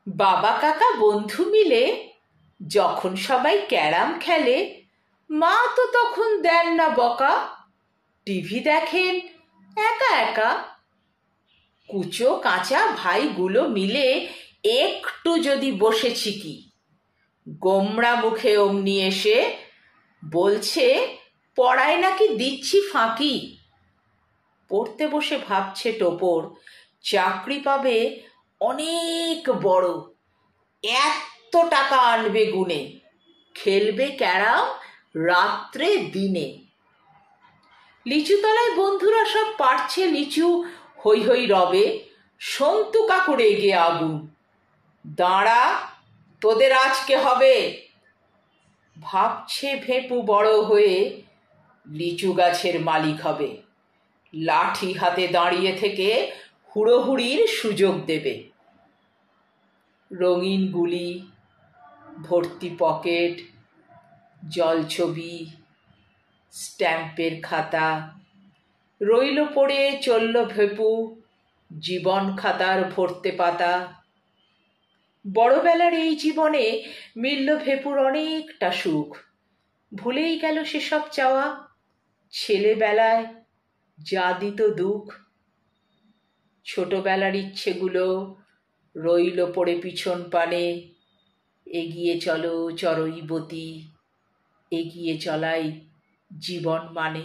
বাবা কাকা বন্ধু মিলে যখন সবাই ক্যারাম খেলে, মা তো তখন দেন না বকা। টিভি দেখেন একা একা। কুচো কাঁচা ভাইগুলো মিলে একটু যদি বসেছি কি, গোমড়া মুখে অমনি এসে বলছে পড়ায় নাকি দিচ্ছি ফাঁকি। পড়তে বসে ভাবছে টোপর চাকরি পাবে অনেক বড়, এত টাকা আনবে গুনে, খেলবে ক্যারাম রাত্রে দিনে। লিচুতলায় বন্ধুরা সব পারছে লিচু, হই হই রবে। সন্তু কাকুর এগে আগুন, দাঁড়া তোদের আজকে হবে। ভাবছে ভেপু বড় হয়ে লিচু গাছের মালিক হবে। লাঠি হাতে দাঁড়িয়ে থেকে হুড়োহুড়ির সুযোগ দেবে। রঙিন গুলি, ভর্তি পকেট, জলছবি, স্ট্যাম্পের খাতা রইল পড়ে, চলল ভেপু জীবন খাতার ভরতে পাতা। বড়বেলার এই জীবনে মিলল ভেপুর অনেকটা সুখ। ভুলেই গেল সেসব চাওয়া, ছেলেবেলায় যা দিত দুঃখ। ছোটবেলার ইচ্ছেগুলো রইল পড়ে পিছন পানে। এগিয়ে চলো চড়ুইবতী, এগিয়ে চলাই জীবন মানে।